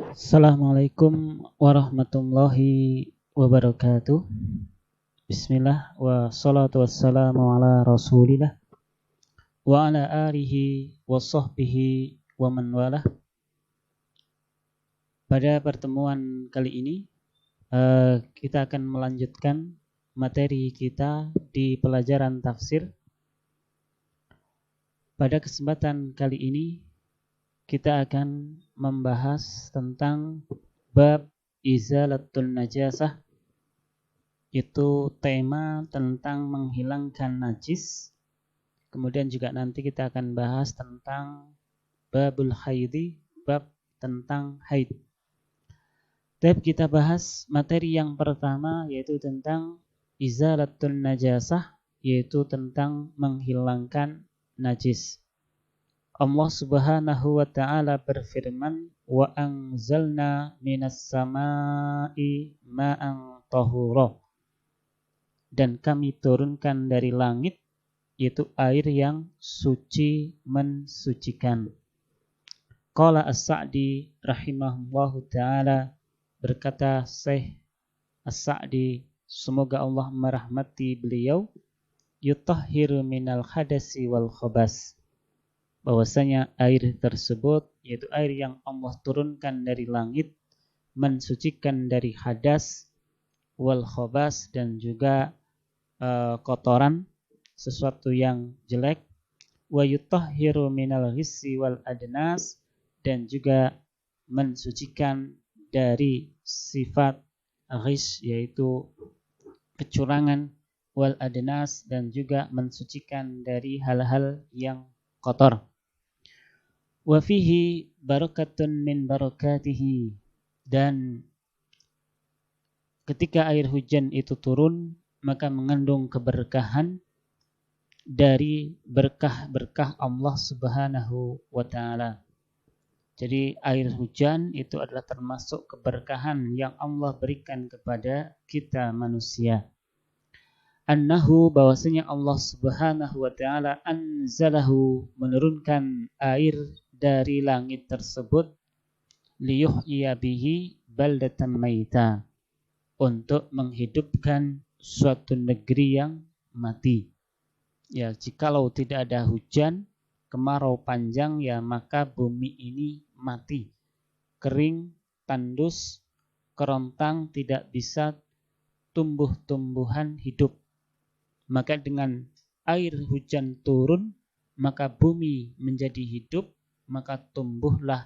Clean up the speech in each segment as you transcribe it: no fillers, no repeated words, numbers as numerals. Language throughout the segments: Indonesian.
Assalamualaikum warahmatullahi wabarakatuh. Bismillah wa salatu wassalamu ala rasulillah wa ala alihi wa sahbihi wa man walah. Pada pertemuan kali ini kita akan melanjutkan materi kita di pelajaran tafsir. Pada kesempatan kali ini kita akan membahas tentang bab izalatul najasah, itu tema tentang menghilangkan najis. Kemudian juga nanti kita akan bahas tentang babul haidi, bab tentang haid. Tapi kita bahas materi yang pertama, yaitu tentang izalatul najasah, yaitu tentang menghilangkan najis. Allah Subhanahu wa ta'ala berfirman, wa anzalna minas sama'i ma'an tahura, dan kami turunkan dari langit yaitu air yang suci mensucikan. Qala As-Sa'di rahimahullahu ta'ala, berkata Syekh As-Sa'di, semoga Allah merahmati beliau, yutahhiru minal hadasi wal khabas, bahwasanya air tersebut yaitu air yang Allah turunkan dari langit mensucikan dari hadas wal khabas, dan juga kotoran, sesuatu yang jelek, wa yutahhiru minal ghissi wal adnas, dan juga mensucikan dari sifat ghish yaitu kecurangan, wal adnas, dan juga mensucikan dari hal-hal yang kotor. Wa fihi barakatun min barakatihi, dan ketika air hujan itu turun maka mengandung keberkahan dari berkah-berkah Allah Subhanahu wa ta'ala. Jadi air hujan itu adalah termasuk keberkahan yang Allah berikan kepada kita manusia. Annahu, bahwasanya Allah Subhanahu wa ta'ala anzalahu, menurunkan air dari langit tersebut, liyuhyiya bihi baldatan maita, untuk menghidupkan suatu negeri yang mati. Ya, jikalau tidak ada hujan, kemarau panjang, ya maka bumi ini mati, kering, tandus, kerontang, tidak bisa tumbuh-tumbuhan hidup. Maka dengan air hujan turun, maka bumi menjadi hidup, maka tumbuhlah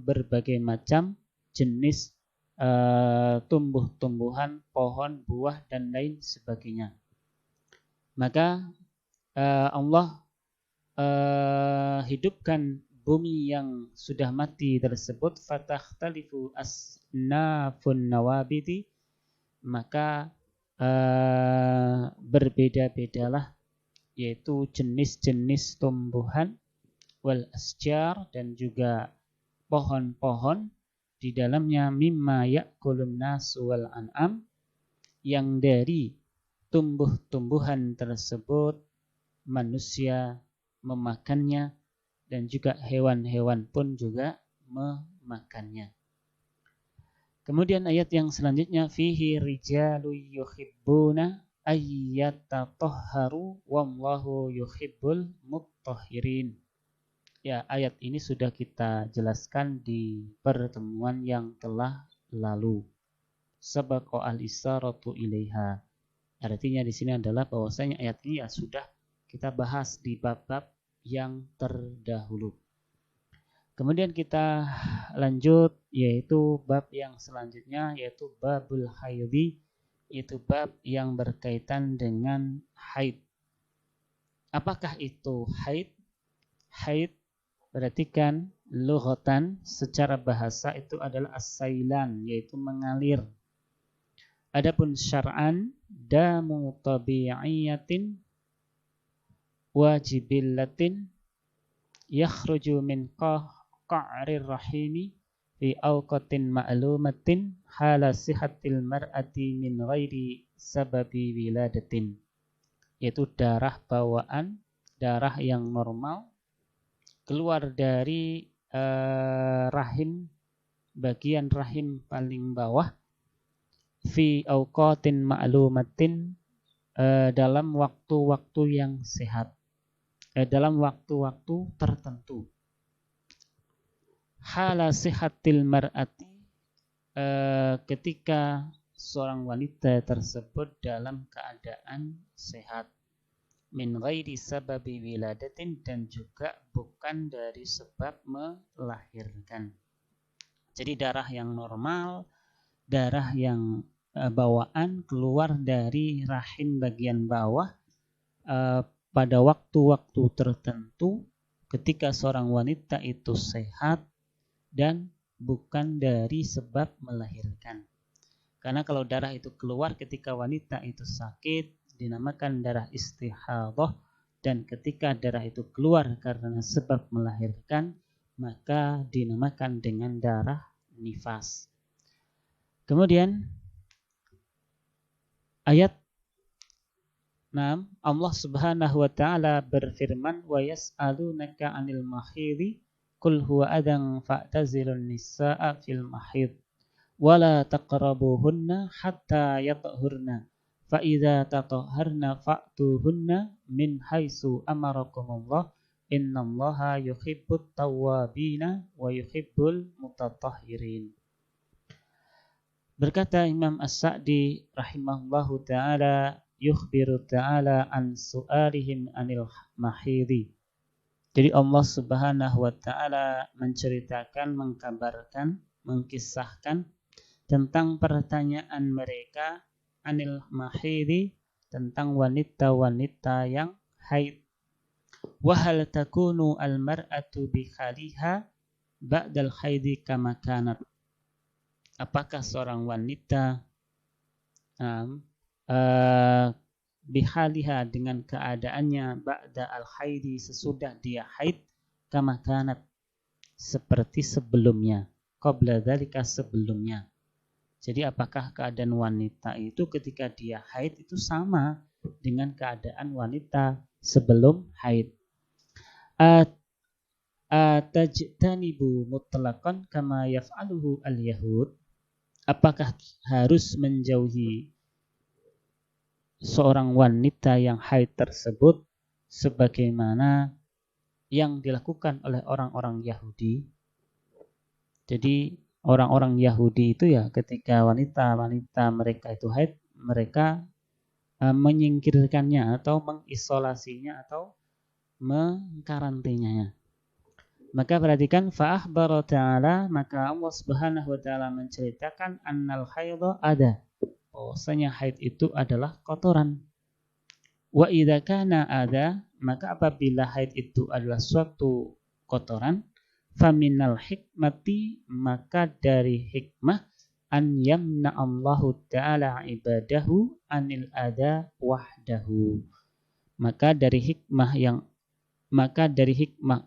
berbagai macam jenis tumbuh-tumbuhan, pohon, buah, dan lain sebagainya. Maka Allah hidupkan bumi yang sudah mati tersebut, fatakhtalifu asnafun nawabiti, maka berbeda-bedalah yaitu jenis-jenis tumbuhan, wal asjar, dan juga pohon-pohon di dalamnya, mimma ya'kulun nasu wal an'am, yang dari tumbuh-tumbuhan tersebut manusia memakannya dan juga hewan-hewan pun juga memakannya. Kemudian ayat yang selanjutnya, fihi rijalu yuhibbuna ayyatatahharu wallahu yuhibbul mutahhirin. Ya, ayat ini sudah kita jelaskan di pertemuan yang telah lalu. Sabaqa al-isaratu ilaiha. Artinya di sini adalah bahwasanya ayat ini ya sudah kita bahas di bab-bab yang terdahulu. Kemudian kita lanjut, yaitu bab yang selanjutnya, yaitu babul haidi, itu bab yang berkaitan dengan haid. Apakah itu haid? Haid, perhatikan, lughatan, secara bahasa itu adalah as-sailan, yaitu mengalir. Adapun syar'an, damu tabi'iyatin wajibillatin yakhruju min qa'rir rahimi fi awqatin ma'lumatin hala sihatil mar'ati min ghairi sababi wiladatin, yaitu darah bawaan, darah yang normal keluar dari rahim bagian rahim paling bawah, fi awqatin ma'lumatin, dalam waktu-waktu yang sehat, dalam waktu-waktu tertentu. Hala sihatil mar'ati, ketika seorang wanita tersebut dalam keadaan sehat, min ghairi sababi wiladatin, dan juga bukan dari sebab melahirkan. Jadi darah yang normal, darah yang bawaan keluar dari rahim bagian bawah pada waktu-waktu tertentu ketika seorang wanita itu sehat dan bukan dari sebab melahirkan. Karena kalau darah itu keluar ketika wanita itu sakit dinamakan darah istihadhah, dan ketika darah itu keluar karena sebab melahirkan maka dinamakan dengan darah nifas. Kemudian ayat 6, Allah Subhanahu wa taala berfirman, wa yas'alunaka 'anil mahidhi qul huwa adan fa'tazilun nisaa fil mahid wala taqrabuhunna hatta yatahurna fa idza tatahharna fa'tuhunna min haitsu amarakumullah innallaha yuhibbut tawwabina wa yuhibbul mutatahhirin. Berkata Imam As-Sa'di rahimahullahu ta'ala, yukhbiru ta'ala an su'alihim anil mahidhi. Jadi Allah Subhanahu wa ta'ala menceritakan, mengkabarkan, mengkisahkan tentang pertanyaan mereka anil mahidhi, tentang wanita-wanita yang haid. Wa hal takunu al-mar'atu bi khaliha ba'dal haidi kama kanat. Apakah seorang wanita bihaliha, dengan keadaannya, ba'da al-haidi, sesudah dia haid, kama kanat, seperti sebelumnya, qabla dzalika, sebelumnya. Jadi apakah keadaan wanita itu ketika dia haid itu sama dengan keadaan wanita sebelum haid? Atajtanibu mutlaqan kama yaf'aluhu al-yahud. Apakah harus menjauhi seorang wanita yang haid tersebut sebagaimana yang dilakukan oleh orang-orang Yahudi? Jadi orang-orang Yahudi itu ya ketika wanita-wanita mereka itu haid, mereka menyingkirkannya atau mengisolasinya atau mengkarantinanya. Maka perhatikan, fa'akhbara ta'ala, maka Allah Subhanahu wa ta'ala menceritakan annal haidha ada, bahwasanya haid itu adalah kotoran. Wa idza kana ada, maka apabila haid itu adalah suatu kotoran, faminal hikmati, maka dari hikmah, an yamna Allahu ta'ala ibadahu anil ada wahdahu. Maka dari hikmah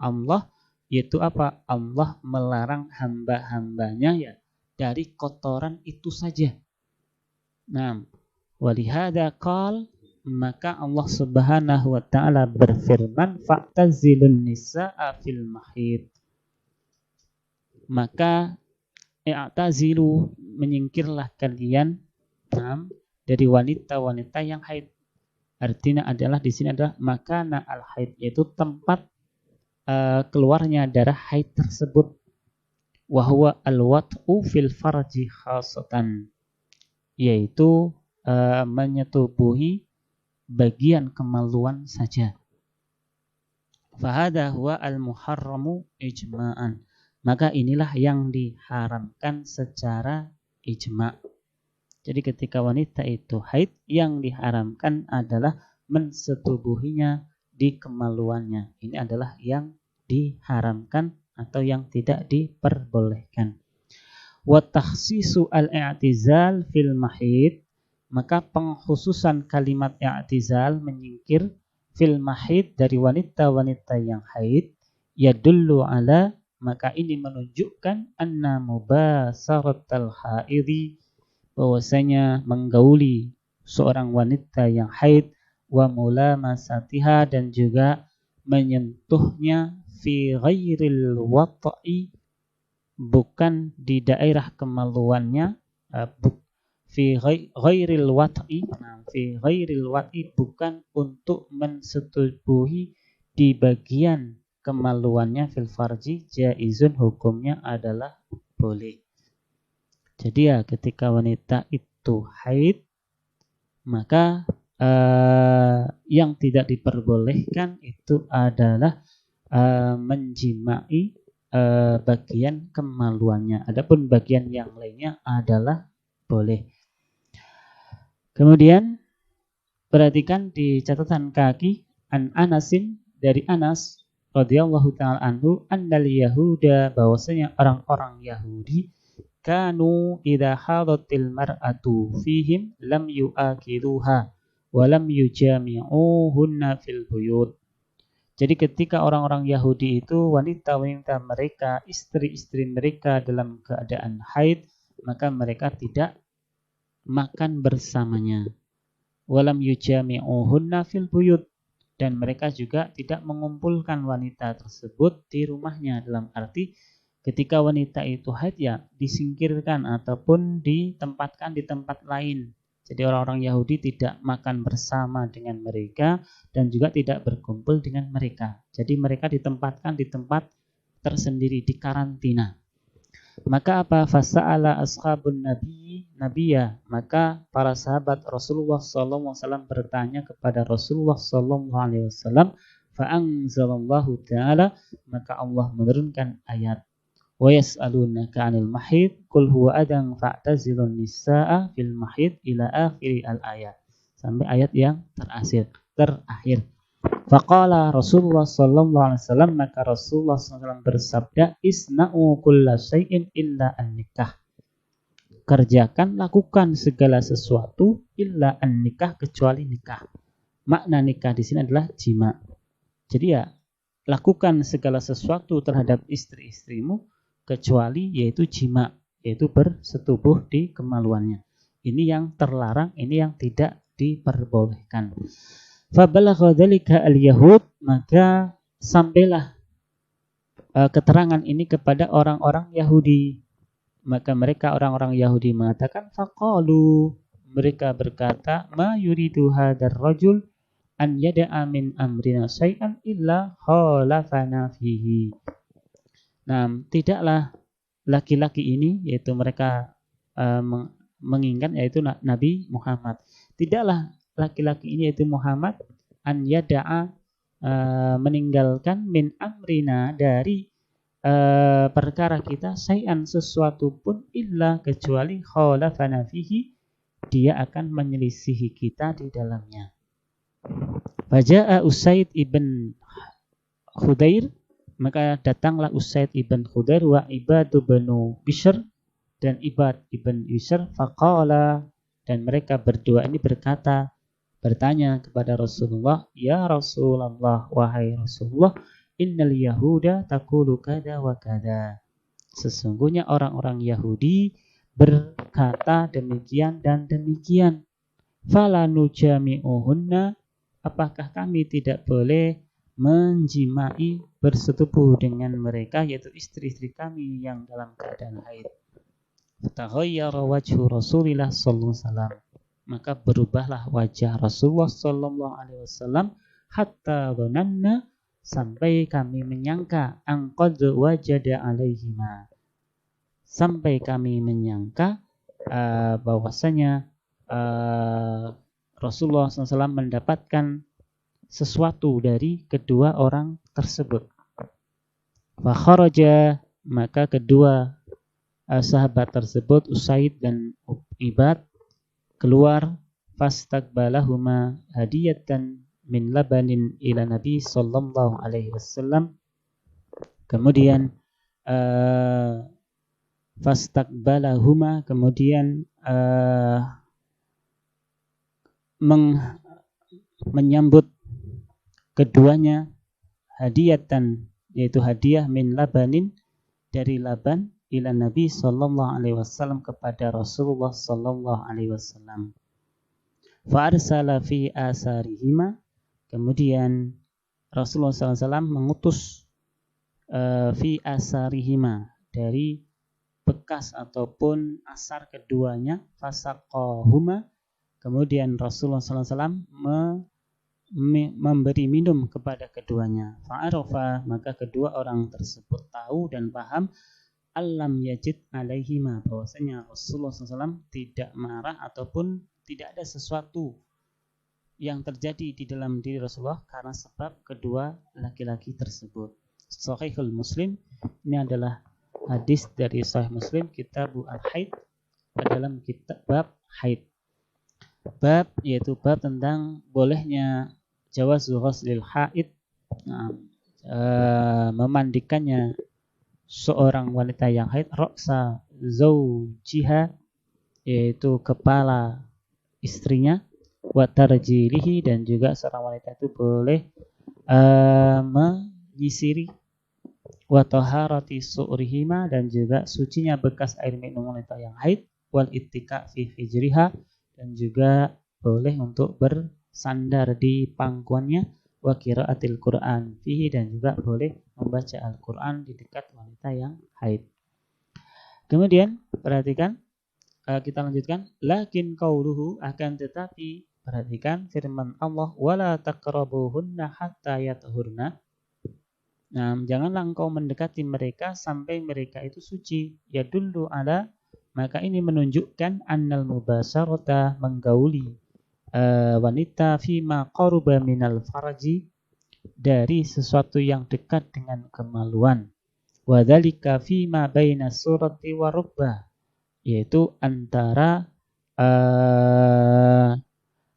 Allah, yaitu apa? Allah melarang hamba-hambanya ya dari kotoran itu saja. Nah, walihada qal, maka Allah Subhanahu wa ta'ala berfirman, fa'tazilun nisaa fil mahid. Maka i'tazilu, menyingkirlah kalian dari wanita-wanita yang haid. Artinya adalah di sini adalah makana al-haid, yaitu tempat keluarnya darah haid tersebut. Wa huwa al-wat'u fil farji khasatan, yaitu menyetubuhi bagian kemaluan saja. Fahada huwa al-muharramu ijma'an, maka inilah yang diharamkan secara ijma'. Jadi ketika wanita itu haid, yang diharamkan adalah mensetubuhinya di kemaluannya. Ini adalah yang diharamkan atau yang tidak diperbolehkan. Wa takhsisu al-i'tizal fil mahid, maka pengkhususan kalimat i'tizal, menyingkir, fil mahid, dari wanita-wanita yang haid, yadullu ala, maka ini menunjukkan anna mubasaratal haidhi, bahwasanya menggauli seorang wanita yang haid, wa mulamasatiha, dan juga menyentuhnya, fi ghairil wat'i, bukan di daerah kemaluannya, fi ghairil wat'i, fi ghairil wat'i, bukan untuk mensetubuhi di bagian kemaluannya, fil farji jaizun, hukumnya adalah boleh. Jadi ya ketika wanita itu haid, maka yang tidak diperbolehkan itu adalah menjimai bagian kemaluannya. Adapun bagian yang lainnya adalah boleh. Kemudian perhatikan di catatan kaki, an Anasin, dari Anas radhiyallahu taala anhu, annal yahuda, bahwasanya orang-orang Yahudi, kanu idza hadatil mar'atu fihim lam yu'akiluha wa lam yujami'uhunna fil buyut. Jadi ketika orang-orang Yahudi itu, wanita-wanita mereka, istri-istri mereka dalam keadaan haid, maka mereka tidak makan bersamanya. Walam yujami'uhunna fil buyut, dan mereka juga tidak mengumpulkan wanita tersebut di rumahnya. Dalam arti ketika wanita itu haid ya disingkirkan ataupun ditempatkan di tempat lain. Jadi orang-orang Yahudi tidak makan bersama dengan mereka dan juga tidak berkumpul dengan mereka. Jadi mereka ditempatkan di tempat tersendiri, di karantina. Maka apa? Fasa'ala ashabun nabiyya, maka para sahabat Rasulullah SAW bertanya kepada Rasulullah SAW. Fa'anzalallahu ta'ala, maka Allah menurunkan ayat, wa yas'alunaka 'anil mahid qul huwa adan fa'tazilun nisaa fil mahid, ila akhir al-ayat, sampai ayat yang terakhir. Faqala Rasulullah sallallahu alaihi wasallam, maka Rasulullah SAW bersabda, isna'u kulla syai'in illa an-nikah, kerjakan, lakukan segala sesuatu, illa an-nikah, kecuali nikah. Makna nikah di sini adalah jima. Jadi ya, lakukan segala sesuatu terhadap istri-istrimu kecuali yaitu jima, yaitu bersetubuh di kemaluannya. Ini yang terlarang, ini yang tidak diperbolehkan. Fabalagha dzalika al-yahud, maka sampailah keterangan ini kepada orang-orang Yahudi. Maka mereka orang-orang Yahudi mengatakan, faqalu, mereka berkata, ma yuridu hadzal rajul an yada'a min amrina syai'an illa khalafana fihi. Nah, tidaklah laki-laki ini, yaitu mereka mengingat, yaitu Nabi Muhammad, tidaklah laki-laki ini, yaitu Muhammad, an yada'a, meninggalkan, min amrina, dari perkara kita, syai'an, sesuatu pun, illa, kecuali khalafana fihi, dia akan menyelisihi kita di dalamnya. Faja'a Usaid ibn Khudair, maka datanglah Usaid ibn Khudair, wa Ibad ibn Bishr, dan Ibad ibn Bishr, faqala, dan mereka berdua ini bertanya kepada Rasulullah, ya Rasulullah, wahai Rasulullah, innal yahuda taqulu kada wa kada, sesungguhnya orang-orang Yahudi berkata demikian dan demikian. Fala nujami'uhunna, apakah kami tidak boleh menjimai, bersetubuh dengan mereka, yaitu istri-istri kami yang dalam keadaan haid. Fataghayyara wajhu Rasulillah sallallahu alaihi wasallam, maka berubahlah wajah Rasulullah sallallahu alaihi wasallam, hatta dhananna, sampai kami menyangka, angqad wajada alaihima, sampai kami menyangka bahwasanya Rasulullah SAW mendapatkan sesuatu dari kedua orang tersebut. Fa kharaja, maka kedua sahabat tersebut, Usaid dan Ibad, keluar, fastaqbalahuma hadiyatan min labanin ila Nabi sallallahu alaihi wasallam, kemudian fastaqbalahuma, kemudian menyambut keduanya, hadiyatan, yaitu hadiah, min labanin, dari Laban, ila Nabi sallallahu alaihi wasallam, kepada Rasulullah sallallahu alaihi wasallam. Fa arsala fi asarihima, kemudian Rasulullah SAW mengutus fi asarihima, dari bekas ataupun asar keduanya, fasaqahuma, kemudian Rasulullah SAW memberi minum kepada keduanya. Fa'arafa, maka kedua orang tersebut tahu dan paham alam yajid alaihima, bahwasanya Rasulullah SAW tidak marah ataupun tidak ada sesuatu yang terjadi di dalam diri Rasulullah karena sebab kedua laki-laki tersebut. Sahihul Muslim, ini adalah hadis dari Sahih Muslim, Kitabul Haid, dalam kitab bab haid. Bab yaitu bab tentang bolehnya jawazu ghuslil haid, memandikannya seorang wanita yang haid, ra'sa zaujiha, yaitu kepala istrinya, wa tarjilihi, dan juga seorang wanita itu boleh menyisiri, wa taharati su'rihima, dan juga sucinya bekas air minum wanita yang haid, wal ittika fi hijriha, dan juga boleh untuk bersandar di pangkuannya, wa qiraatil Qur'an fihi, dan juga boleh membaca Al-Qur'an di dekat wanita yang haid. Kemudian perhatikan, kita lanjutkan, lakin qauluhu, akan tetapi perhatikan firman Allah, wala taqrabuhunna hatta yatahurna. Nah, janganlah engkau mendekati mereka sampai mereka itu suci. Yadullu ala, maka ini menunjukkan annal mubasharata, menggauli wanita, fima qaruba minal faraji, dari sesuatu yang dekat dengan kemaluan, wa dzalika fima baina surati wa rubbah, yaitu antara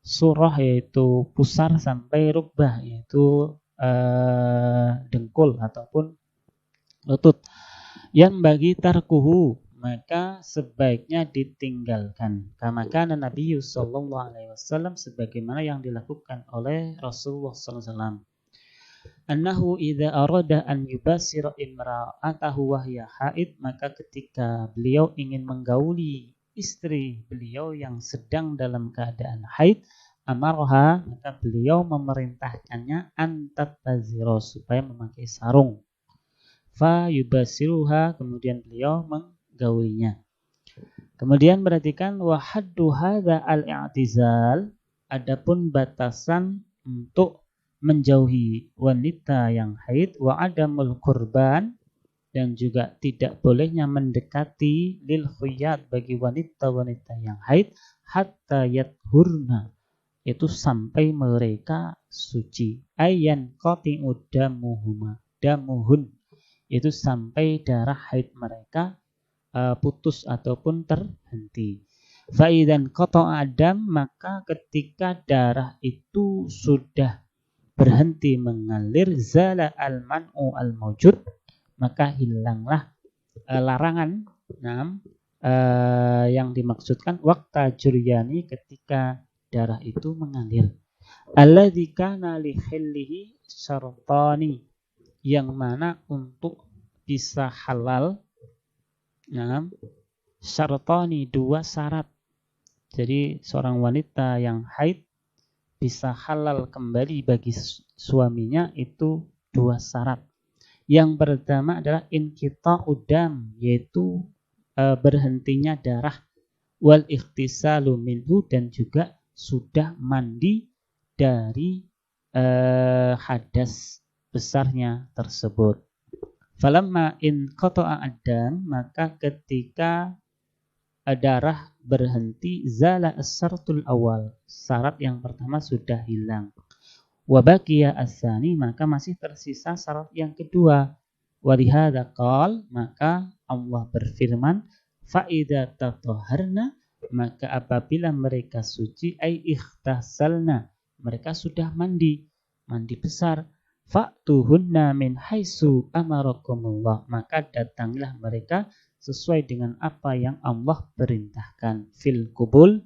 surah yaitu pusar sampai rubbah yaitu dengkul ataupun lutut. Yang bagi tarkuhu, maka sebaiknya ditinggalkan. Kama kana Nabi sallallahu alaihi wasallam, sebagaimana yang dilakukan oleh Rasulullah sallallahu alaihi wasallam. Annahu idza arada an yubasira imra'atahu wa hiya haid, maka ketika beliau ingin menggauli istri beliau yang sedang dalam keadaan haid, amarha, maka beliau memerintahkannya antataziro, supaya memakai sarung. Fa yubasiruha, kemudian beliau menggaulinya. Kemudian perhatikan, wa haddu hadza al-i'tizal, adapun batasan untuk menjauhi wanita yang haid, wa adamul qurban, dan juga tidak bolehnya mendekati lil khuyat, bagi wanita-wanita yang haid, hatta yathurna, itu sampai mereka suci. Ayyan qati'u damuhun, itu sampai darah haid mereka putus ataupun terhenti. Faidan qata'a adam, maka ketika darah itu sudah berhenti mengalir, zala al-man'u al-mawjud, maka hilanglah larangan yang dimaksudkan, waqta juryani, ketika darah itu mengalir. Alladzi kana li khillihi syartani, yang mana untuk bisa halal, syartani, dua syarat. Jadi seorang wanita yang haid bisa halal kembali bagi suaminya itu dua syarat. Yang pertama adalah inqita'ud dam, yaitu berhentinya darah, wal ikhtisalu minhu, dan juga sudah mandi dari hadas besarnya tersebut. Falamma in qata'a ad-dam, maka ketika darah berhenti, zala as-syartul awal, syarat yang pertama sudah hilang. Wa baqiya as-tsani, maka masih tersisa syarat yang kedua. Wa lihadza qala, maka Allah berfirman, fa idza tatahharna, maka apabila mereka suci, ai ikhtasalna, mereka sudah mandi besar, fa'tuhunna min haitsu amarakumullah, maka datanglah mereka sesuai dengan apa yang Allah perintahkan. Fil kubul,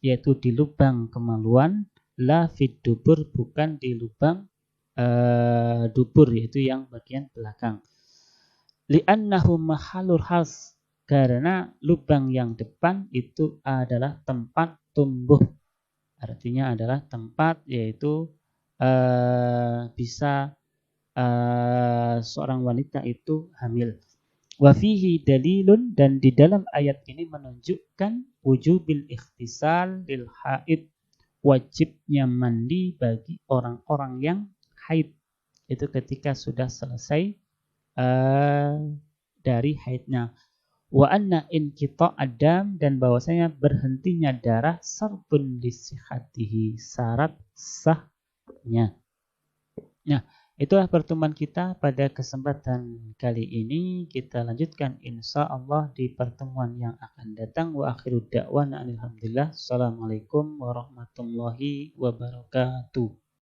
yaitu di lubang kemaluan, la fid dubur, bukan di lubang dubur, yaitu yang bagian belakang. Li'annahu mahalul has, karena lubang yang depan itu adalah tempat tumbuh, artinya adalah tempat yaitu bisa seorang wanita itu hamil. Wa fihi dalilun, dan di dalam ayat ini menunjukkan wujubil ikhtisal lil haid, wajibnya mandi bagi orang-orang yang haid. Itu ketika sudah selesai dari haidnya. Wa anna inqita' adam, dan bahwasanya berhentinya darah sarbun lisihatihi, syarat sahnya. Nah, itulah pertemuan kita pada kesempatan kali ini. Kita lanjutkan insya Allah di pertemuan yang akan datang. Wa akhiru da'wana alhamdulillah. Assalamualaikum warahmatullahi wabarakatuh.